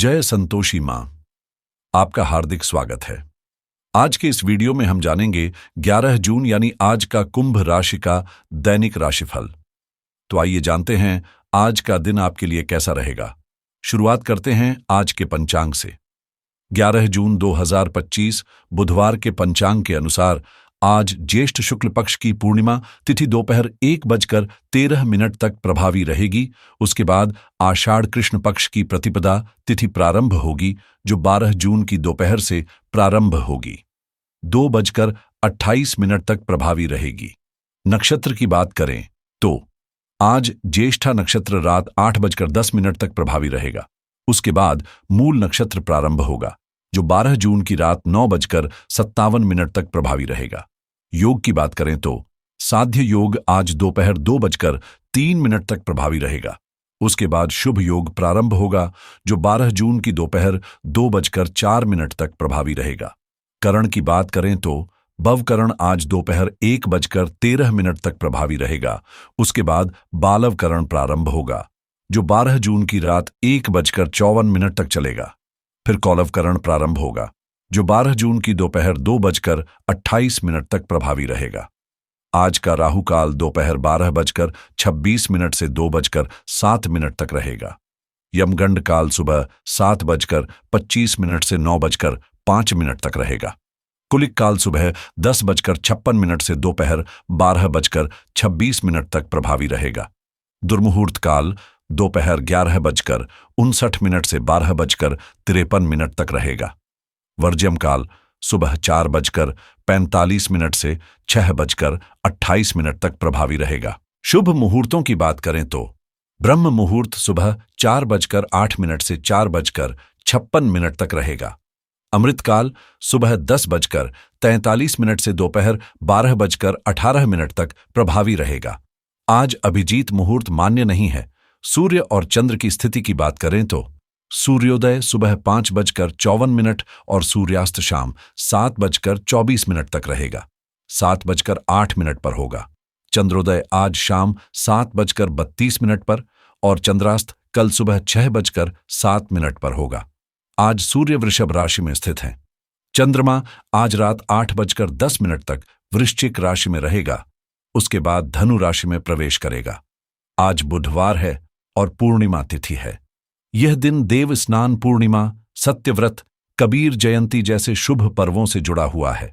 जय संतोषी मां, आपका हार्दिक स्वागत है। आज के इस वीडियो में हम जानेंगे 11 जून यानी आज का कुंभ राशि का दैनिक राशिफल। तो आइए जानते हैं आज का दिन आपके लिए कैसा रहेगा। शुरुआत करते हैं आज के पंचांग से। 11 जून 2025 बुधवार के पंचांग के अनुसार आज ज्येष्ठ शुक्ल पक्ष की पूर्णिमा तिथि दोपहर 1:13 तक प्रभावी रहेगी। उसके बाद आषाढ़ कृष्ण पक्ष की प्रतिपदा तिथि प्रारंभ होगी, जो 12 जून की दोपहर से प्रारंभ होगी। 2:28 तक प्रभावी रहेगी। नक्षत्र की बात करें तो आज ज्येष्ठा नक्षत्र रात 8:10 तक प्रभावी रहेगा। उसके बाद मूल नक्षत्र प्रारंभ होगा, जो 12 जून की रात 9:57 तक प्रभावी रहेगा। योग की बात करें तो साध्य योग आज दोपहर 2:03 तक प्रभावी रहेगा। उसके बाद शुभ योग प्रारंभ होगा, जो 12 जून की दोपहर 2:04 तक प्रभावी रहेगा। करण की बात करें तो भवकरण आज दोपहर 1:13 तक प्रभावी रहेगा। उसके बाद बालवकरण प्रारंभ होगा, जो 12 जून की रात 1:54 तक चलेगा। फिर कौलवकरण प्रारंभ होगा, जो 12 जून की दोपहर 2:28 तक प्रभावी रहेगा। आज का राहु काल दोपहर 12:26 से 2:07 तक रहेगा। यमगंड काल सुबह 7:25 से 9:05 तक रहेगा। कुलिक काल सुबह 10:56 से दोपहर 12:26 तक प्रभावी रहेगा। दुर्मुहूर्त काल दोपहर 11:59 से 12:53 तक रहेगा। वर्ज्यम काल सुबह 4:45 से 6:28 तक प्रभावी रहेगा। शुभ मुहूर्तों की बात करें तो ब्रह्म मुहूर्त सुबह 4:08 से 4:56 तक रहेगा। अमृतकाल सुबह 10:43 से दोपहर 12:18 तक प्रभावी रहेगा। आज अभिजीत मुहूर्त मान्य नहीं है। सूर्य और चंद्र की स्थिति की बात करें तो सूर्योदय सुबह 5:54 और सूर्यास्त शाम 7:24 तक रहेगा। 7:08 पर होगा। चंद्रोदय आज शाम 7:32 पर और चंद्रास्त कल सुबह 6:07 पर होगा। आज सूर्य वृषभ राशि में स्थित है। चंद्रमा आज रात 8:10 तक वृश्चिक राशि में रहेगा। उसके बाद धनु राशि में प्रवेश करेगा। आज बुधवार है और पूर्णिमा तिथि है। यह दिन देव स्नान पूर्णिमा, सत्यव्रत, कबीर जयंती जैसे शुभ पर्वों से जुड़ा हुआ है।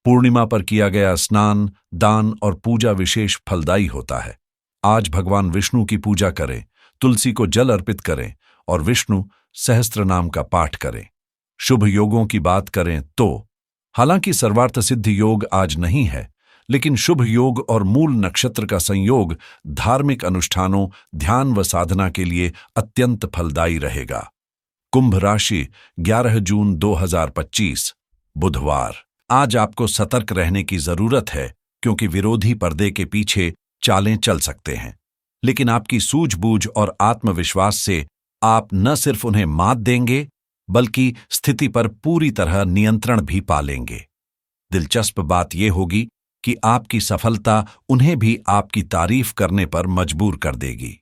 पूर्णिमा पर किया गया स्नान, दान और पूजा विशेष फलदायी होता है। आज भगवान विष्णु की पूजा करें, तुलसी को जल अर्पित करें और विष्णु सहस्त्र नाम का पाठ करें। शुभ योगों की बात करें तो हालांकि सर्वार्थ सिद्धि योग आज नहीं है, लेकिन शुभ योग और मूल नक्षत्र का संयोग धार्मिक अनुष्ठानों, ध्यान व साधना के लिए अत्यंत फलदायी रहेगा। कुंभ राशि 11 जून 2025 बुधवार। आज आपको सतर्क रहने की जरूरत है, क्योंकि विरोधी पर्दे के पीछे चालें चल सकते हैं। लेकिन आपकी सूझबूझ और आत्मविश्वास से आप न सिर्फ उन्हें मात देंगे, बल्कि स्थिति पर पूरी तरह नियंत्रण भी पा लेंगे। दिलचस्प बात यह होगी कि आपकी सफलता उन्हें भी आपकी तारीफ करने पर मजबूर कर देगी।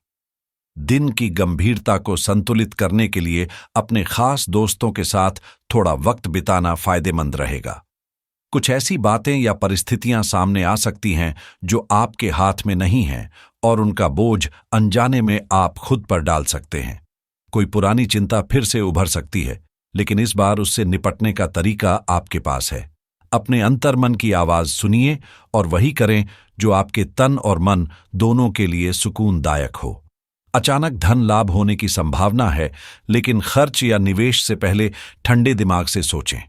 दिन की गंभीरता को संतुलित करने के लिए अपने खास दोस्तों के साथ थोड़ा वक्त बिताना फायदेमंद रहेगा। कुछ ऐसी बातें या परिस्थितियां सामने आ सकती हैं जो आपके हाथ में नहीं हैं और उनका बोझ अनजाने में आप खुद पर डाल सकते हैं। कोई पुरानी चिंता फिर से उभर सकती है, लेकिन इस बार उससे निपटने का तरीका आपके पास है। अपने अंतर्मन की आवाज सुनिए और वही करें जो आपके तन और मन दोनों के लिए सुकूनदायक हो। अचानक धन लाभ होने की संभावना है, लेकिन खर्च या निवेश से पहले ठंडे दिमाग से सोचें।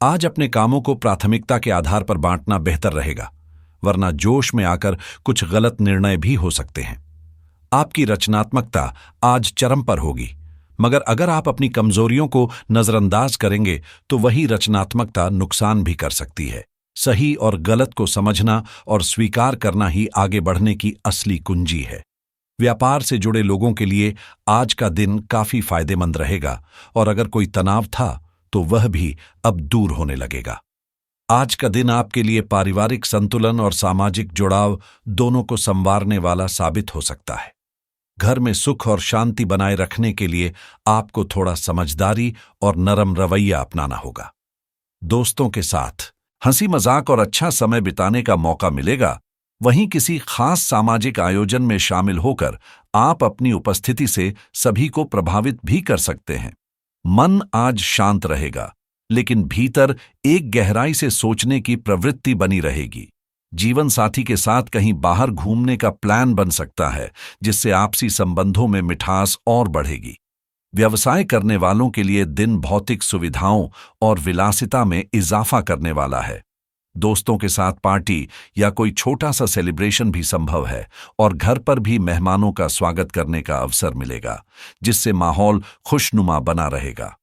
आज अपने कामों को प्राथमिकता के आधार पर बांटना बेहतर रहेगा, वरना जोश में आकर कुछ गलत निर्णय भी हो सकते हैं। आपकी रचनात्मकता आज चरम पर होगी, मगर अगर आप अपनी कमजोरियों को नजरअंदाज करेंगे तो वही रचनात्मकता नुकसान भी कर सकती है। सही और गलत को समझना और स्वीकार करना ही आगे बढ़ने की असली कुंजी है। व्यापार से जुड़े लोगों के लिए आज का दिन काफी फायदेमंद रहेगा और अगर कोई तनाव था तो वह भी अब दूर होने लगेगा। आज का दिन आपके लिए पारिवारिक संतुलन और सामाजिक जुड़ाव दोनों को संवारने वाला साबित हो सकता है। घर में सुख और शांति बनाए रखने के लिए आपको थोड़ा समझदारी और नरम रवैया अपनाना होगा। दोस्तों के साथ हंसी मजाक और अच्छा समय बिताने का मौका मिलेगा। वहीं किसी खास सामाजिक आयोजन में शामिल होकर आप अपनी उपस्थिति से सभी को प्रभावित भी कर सकते हैं। मन आज शांत रहेगा, लेकिन भीतर एक गहराई से सोचने की प्रवृत्ति बनी रहेगी। जीवन साथी के साथ कहीं बाहर घूमने का प्लान बन सकता है, जिससे आपसी संबंधों में मिठास और बढ़ेगी। व्यवसाय करने वालों के लिए दिन भौतिक सुविधाओं और विलासिता में इजाफा करने वाला है। दोस्तों के साथ पार्टी या कोई छोटा सा सेलिब्रेशन भी संभव है और घर पर भी मेहमानों का स्वागत करने का अवसर मिलेगा, जिससे माहौल खुशनुमा बना रहेगा।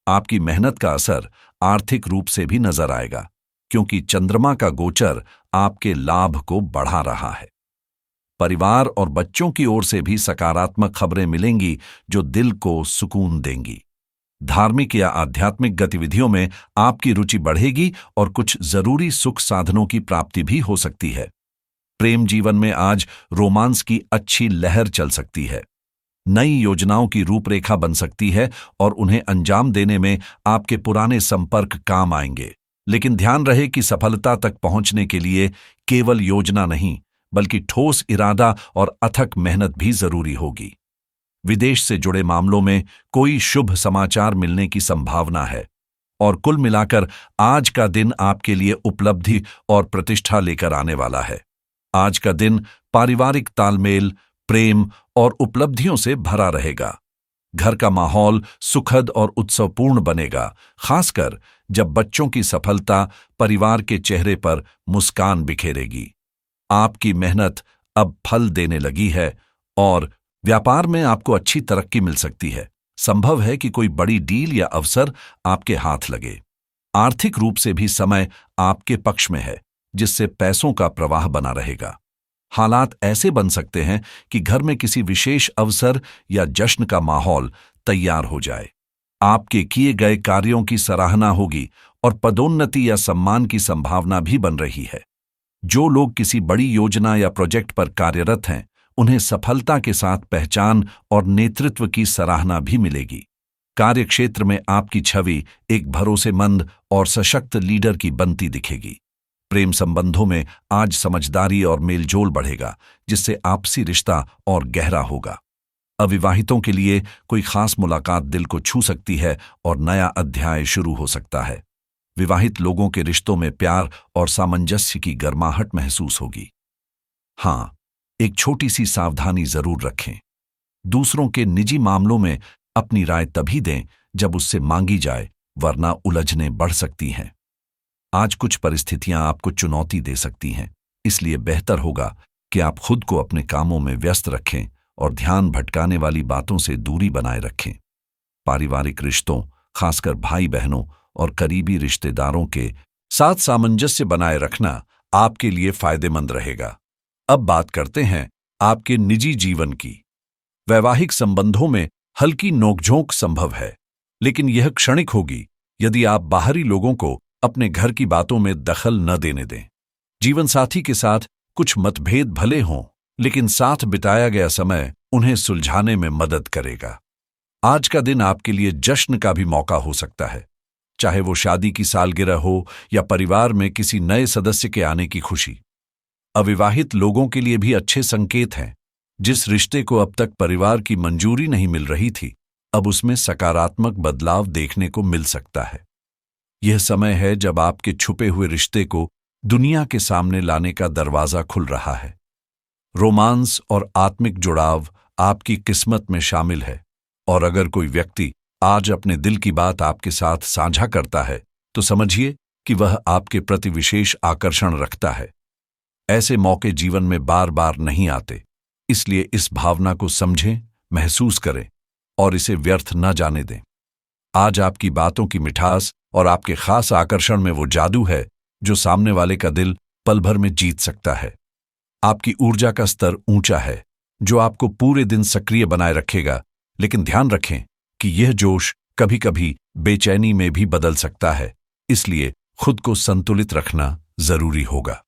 आपकी मेहनत का असर आर्थिक रूप से भी नजर आएगा, क्योंकि चंद्रमा का गोचर आपके लाभ को बढ़ा रहा है। परिवार और बच्चों की ओर से भी सकारात्मक खबरें मिलेंगी जो दिल को सुकून देंगी। धार्मिक या आध्यात्मिक गतिविधियों में आपकी रुचि बढ़ेगी और कुछ जरूरी सुख साधनों की प्राप्ति भी हो सकती है। प्रेम जीवन में आज रोमांस की अच्छी लहर चल सकती है। नई योजनाओं की रूपरेखा बन सकती है और उन्हें अंजाम देने में आपके पुराने संपर्क काम आएंगे। लेकिन ध्यान रहे कि सफलता तक पहुंचने के लिए केवल योजना नहीं, बल्कि ठोस इरादा और अथक मेहनत भी जरूरी होगी। विदेश से जुड़े मामलों में कोई शुभ समाचार मिलने की संभावना है और कुल मिलाकर आज का दिन आपके लिए उपलब्धि और प्रतिष्ठा लेकर आने वाला है। आज का दिन पारिवारिक तालमेल, प्रेम और उपलब्धियों से भरा रहेगा। घर का माहौल सुखद और उत्सवपूर्ण बनेगा, खासकर जब बच्चों की सफलता परिवार के चेहरे पर मुस्कान बिखेरेगी। आपकी मेहनत अब फल देने लगी है और व्यापार में आपको अच्छी तरक्की मिल सकती है। संभव है कि कोई बड़ी डील या अवसर आपके हाथ लगे। आर्थिक रूप से भी समय आपके पक्ष में है, जिससे पैसों का प्रवाह बना रहेगा। हालात ऐसे बन सकते हैं कि घर में किसी विशेष अवसर या जश्न का माहौल तैयार हो जाए। आपके किए गए कार्यों की सराहना होगी और पदोन्नति या सम्मान की संभावना भी बन रही है। जो लोग किसी बड़ी योजना या प्रोजेक्ट पर कार्यरत हैं, उन्हें सफलता के साथ पहचान और नेतृत्व की सराहना भी मिलेगी। कार्यक्षेत्र में आपकी छवि एक भरोसेमंद और सशक्त लीडर की बनती दिखेगी। प्रेम संबंधों में आज समझदारी और मेलजोल बढ़ेगा, जिससे आपसी रिश्ता और गहरा होगा। अविवाहितों के लिए कोई खास मुलाकात दिल को छू सकती है और नया अध्याय शुरू हो सकता है। विवाहित लोगों के रिश्तों में प्यार और सामंजस्य की गर्माहट महसूस होगी। हां, एक छोटी सी सावधानी जरूर रखें। दूसरों के निजी मामलों में अपनी राय तभी दें जब उससे मांगी जाए, वरना उलझनें बढ़ सकती हैं। आज कुछ परिस्थितियां आपको चुनौती दे सकती हैं, इसलिए बेहतर होगा कि आप खुद को अपने कामों में व्यस्त रखें और ध्यान भटकाने वाली बातों से दूरी बनाए रखें। पारिवारिक रिश्तों, खासकर भाई बहनों और करीबी रिश्तेदारों के साथ सामंजस्य बनाए रखना आपके लिए फायदेमंद रहेगा। अब बात करते हैं आपके निजी जीवन की। वैवाहिक संबंधों में हल्की नोकझोंक संभव है, लेकिन यह क्षणिक होगी यदि आप बाहरी लोगों को अपने घर की बातों में दखल न देने दें। जीवन साथी के साथ कुछ मतभेद भले हों, लेकिन साथ बिताया गया समय उन्हें सुलझाने में मदद करेगा। आज का दिन आपके लिए जश्न का भी मौका हो सकता है, चाहे वो शादी की सालगिरह हो या परिवार में किसी नए सदस्य के आने की खुशी। अविवाहित लोगों के लिए भी अच्छे संकेत हैं। जिस रिश्ते को अब तक परिवार की मंजूरी नहीं मिल रही थी, अब उसमें सकारात्मक बदलाव देखने को मिल सकता है। यह समय है जब आपके छुपे हुए रिश्ते को दुनिया के सामने लाने का दरवाजा खुल रहा है। रोमांस और आत्मिक जुड़ाव आपकी किस्मत में शामिल है, और अगर कोई व्यक्ति आज अपने दिल की बात आपके साथ साझा करता है, तो समझिए कि वह आपके प्रति विशेष आकर्षण रखता है। ऐसे मौके जीवन में बार बार नहीं आते, इसलिए इस भावना को समझें, महसूस करें और इसे व्यर्थ न जाने दें। आज आपकी बातों की मिठास और आपके खास आकर्षण में वो जादू है जो सामने वाले का दिल पल भर में जीत सकता है। आपकी ऊर्जा का स्तर ऊंचा है, जो आपको पूरे दिन सक्रिय बनाए रखेगा, लेकिन ध्यान रखें कि यह जोश कभी कभी बेचैनी में भी बदल सकता है, इसलिए खुद को संतुलित रखना जरूरी होगा।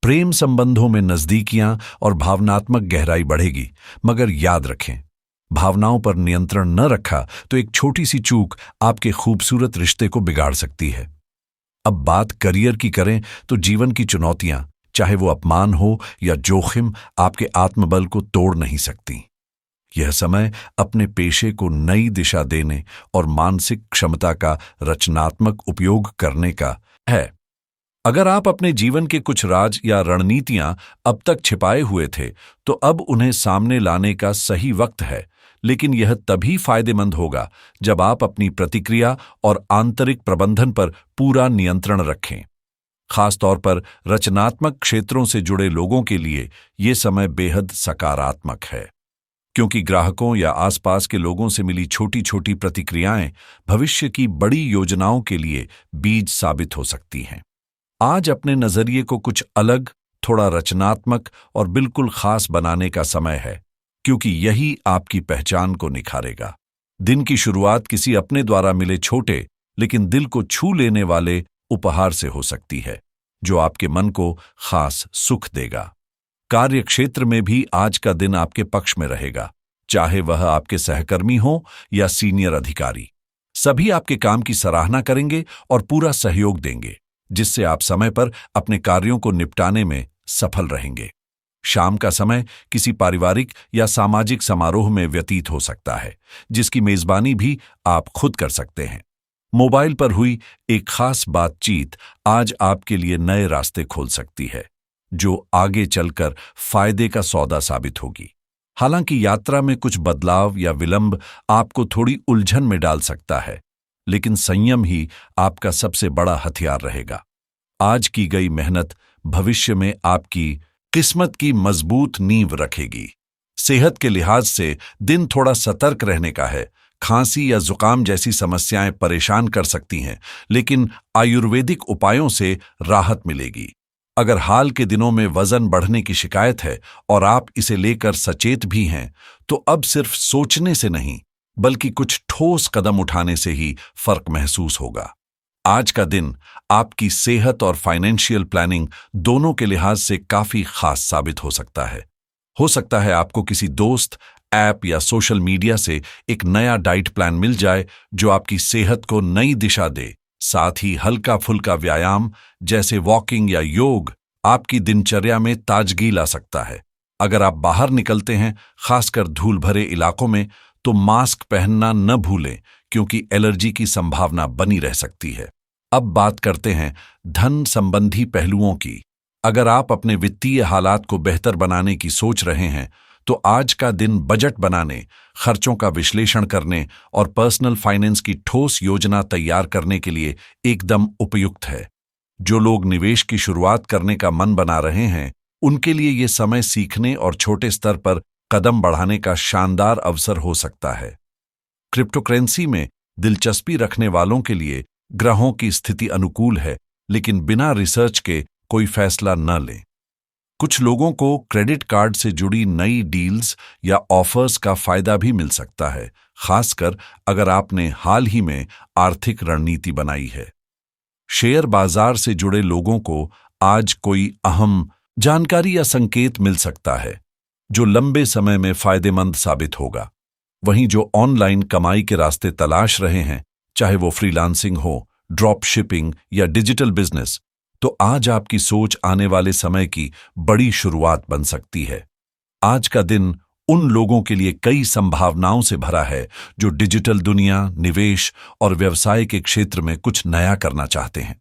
प्रेम संबंधों में नजदीकियां और भावनात्मक गहराई बढ़ेगी, मगर याद रखें, भावनाओं पर नियंत्रण न रखा तो एक छोटी सी चूक आपके खूबसूरत रिश्ते को बिगाड़ सकती है। अब बात करियर की करें तो जीवन की चुनौतियां, चाहे वो अपमान हो या जोखिम, आपके आत्मबल को तोड़ नहीं सकती। यह समय अपने पेशे को नई दिशा देने और मानसिक क्षमता का रचनात्मक उपयोग करने का है। अगर आप अपने जीवन के कुछ राज या रणनीतियां अब तक छिपाए हुए थे, तो अब उन्हें सामने लाने का सही वक्त है। लेकिन यह तभी फायदेमंद होगा जब आप अपनी प्रतिक्रिया और आंतरिक प्रबंधन पर पूरा नियंत्रण रखें। खासतौर पर रचनात्मक क्षेत्रों से जुड़े लोगों के लिए ये समय बेहद सकारात्मक है, क्योंकि ग्राहकों या आसपास के लोगों से मिली छोटी छोटी प्रतिक्रियाएं भविष्य की बड़ी योजनाओं के लिए बीज साबित हो सकती हैं। आज अपने नजरिए को कुछ अलग, थोड़ा रचनात्मक और बिल्कुल खास बनाने का समय है, क्योंकि यही आपकी पहचान को निखारेगा। दिन की शुरुआत किसी अपने द्वारा मिले छोटे लेकिन दिल को छू लेने वाले उपहार से हो सकती है, जो आपके मन को खास सुख देगा। कार्य क्षेत्र में भी आज का दिन आपके पक्ष में रहेगा, चाहे वह आपके सहकर्मी हो या सीनियर अधिकारी। सभी आपके काम की सराहना करेंगे और पूरा सहयोग देंगे, जिससे आप समय पर अपने कार्यों को निपटाने में सफल रहेंगे। शाम का समय किसी पारिवारिक या सामाजिक समारोह में व्यतीत हो सकता है, जिसकी मेजबानी भी आप खुद कर सकते हैं। मोबाइल पर हुई एक खास बातचीत आज आपके लिए नए रास्ते खोल सकती है, जो आगे चलकर फायदे का सौदा साबित होगी। हालांकि यात्रा में कुछ बदलाव या विलंब आपको थोड़ी उलझन में डाल सकता है, लेकिन संयम ही आपका सबसे बड़ा हथियार रहेगा। आज की गई मेहनत भविष्य में आपकी किस्मत की मजबूत नींव रखेगी। सेहत के लिहाज से दिन थोड़ा सतर्क रहने का है। खांसी या जुकाम जैसी समस्याएं परेशान कर सकती हैं, लेकिन आयुर्वेदिक उपायों से राहत मिलेगी। अगर हाल के दिनों में वजन बढ़ने की शिकायत है और आप इसे लेकर सचेत भी हैं, तो अब सिर्फ सोचने से नहीं, बल्कि कुछ ठोस कदम उठाने से ही फर्क महसूस होगा। आज का दिन आपकी सेहत और फाइनेंशियल प्लानिंग दोनों के लिहाज से काफी खास साबित हो सकता है। हो सकता है आपको किसी दोस्त, ऐप या सोशल मीडिया से एक नया डाइट प्लान मिल जाए, जो आपकी सेहत को नई दिशा दे। साथ ही हल्का फुल्का व्यायाम जैसे वॉकिंग या योग आपकी दिनचर्या में ताजगी ला सकता है। अगर आप बाहर निकलते हैं, खासकर धूल भरे इलाकों में, तो मास्क पहनना न भूलें, क्योंकि एलर्जी की संभावना बनी रह सकती है। अब बात करते हैं धन संबंधी पहलुओं की। अगर आप अपने वित्तीय हालात को बेहतर बनाने की सोच रहे हैं, तो आज का दिन बजट बनाने, खर्चों का विश्लेषण करने और पर्सनल फाइनेंस की ठोस योजना तैयार करने के लिए एकदम उपयुक्त है। जो लोग निवेश की शुरुआत करने का मन बना रहे हैं, उनके लिए ये समय सीखने और छोटे स्तर पर कदम बढ़ाने का शानदार अवसर हो सकता है। क्रिप्टोकरेंसी में दिलचस्पी रखने वालों के लिए ग्रहों की स्थिति अनुकूल है, लेकिन बिना रिसर्च के कोई फैसला न लें। कुछ लोगों को क्रेडिट कार्ड से जुड़ी नई डील्स या ऑफर्स का फायदा भी मिल सकता है, खासकर अगर आपने हाल ही में आर्थिक रणनीति बनाई है। शेयर बाजार से जुड़े लोगों को आज कोई अहम जानकारी या संकेत मिल सकता है, जो लंबे समय में फायदेमंद साबित होगा। वहीं जो ऑनलाइन कमाई के रास्ते तलाश रहे हैं, चाहे वो फ्रीलांसिंग हो, ड्रॉप शिपिंग या डिजिटल बिजनेस, तो आज आपकी सोच आने वाले समय की बड़ी शुरुआत बन सकती है। आज का दिन उन लोगों के लिए कई संभावनाओं से भरा है जो डिजिटल दुनिया, निवेश और व्यवसाय के क्षेत्र में कुछ नया करना चाहते हैं।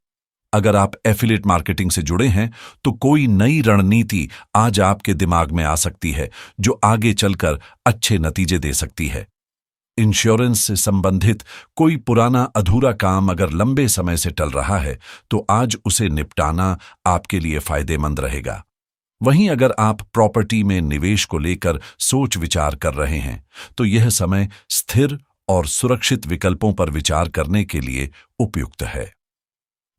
अगर आप एफिलिएट मार्केटिंग से जुड़े हैं, तो कोई नई रणनीति आज आपके दिमाग में आ सकती है, जो आगे चलकर अच्छे नतीजे दे सकती है। इंश्योरेंस से संबंधित कोई पुराना अधूरा काम अगर लंबे समय से टल रहा है, तो आज उसे निपटाना आपके लिए फायदेमंद रहेगा। वहीं अगर आप प्रॉपर्टी में निवेश को लेकर सोच विचार कर रहे हैं, तो यह समय स्थिर और सुरक्षित विकल्पों पर विचार करने के लिए उपयुक्त है।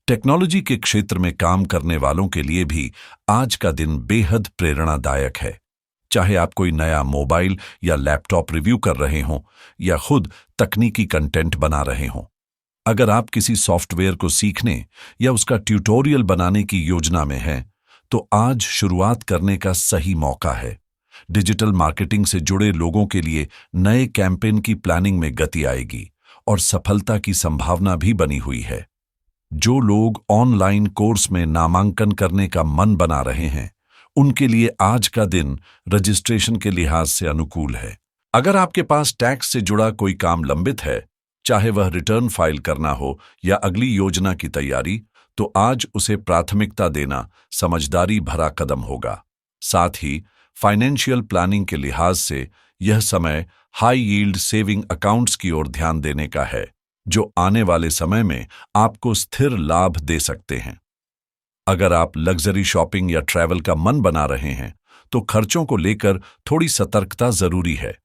टेक्नोलॉजी के क्षेत्र में काम करने वालों के लिए भी आज का दिन बेहद प्रेरणादायक है। चाहे आप कोई नया मोबाइल या लैपटॉप रिव्यू कर रहे हों या खुद तकनीकी कंटेंट बना रहे हों, अगर आप किसी सॉफ्टवेयर को सीखने या उसका ट्यूटोरियल बनाने की योजना में हैं, तो आज शुरुआत करने का सही मौका है। डिजिटल मार्केटिंग से जुड़े लोगों के लिए नए कैंपेन की प्लानिंग में गति आएगी और सफलता की संभावना भी बनी हुई है। जो लोग ऑनलाइन कोर्स में नामांकन करने का मन बना रहे हैं, उनके लिए आज का दिन रजिस्ट्रेशन के लिहाज से अनुकूल है। अगर आपके पास टैक्स से जुड़ा कोई काम लंबित है, चाहे वह रिटर्न फाइल करना हो या अगली योजना की तैयारी, तो आज उसे प्राथमिकता देना समझदारी भरा कदम होगा। साथ ही फाइनेंशियल प्लानिंग के लिहाज से यह समय हाई यील्ड सेविंग अकाउंट्स की ओर ध्यान देने का है, जो आने वाले समय में आपको स्थिर लाभ दे सकते हैं। अगर आप लग्जरी शॉपिंग या ट्रैवल का मन बना रहे हैं, तो खर्चों को लेकर थोड़ी सतर्कता जरूरी है,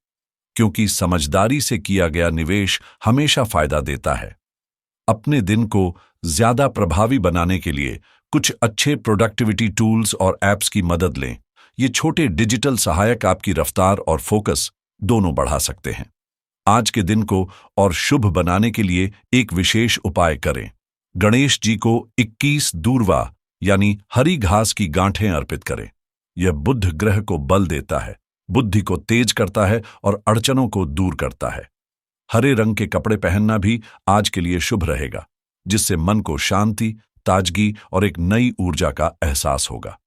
क्योंकि समझदारी से किया गया निवेश हमेशा फायदा देता है। अपने दिन को ज्यादा प्रभावी बनाने के लिए कुछ अच्छे प्रोडक्टिविटी टूल्स और ऐप्स की मदद लें। ये छोटे डिजिटल सहायक आपकी रफ्तार और फोकस दोनों बढ़ा सकते हैं। आज के दिन को और शुभ बनाने के लिए एक विशेष उपाय करें। गणेश जी को 21 दूर्वा यानी हरी घास की गांठें अर्पित करें। यह बुध ग्रह को बल देता है, बुद्धि को तेज करता है और अड़चनों को दूर करता है। हरे रंग के कपड़े पहनना भी आज के लिए शुभ रहेगा, जिससे मन को शांति, ताजगी और एक नई ऊर्जा का एहसास होगा।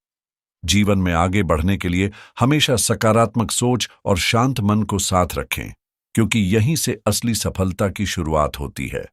जीवन में आगे बढ़ने के लिए हमेशा सकारात्मक सोच और शांत मन को साथ रखें, क्योंकि यहीं से असली सफलता की शुरुआत होती है।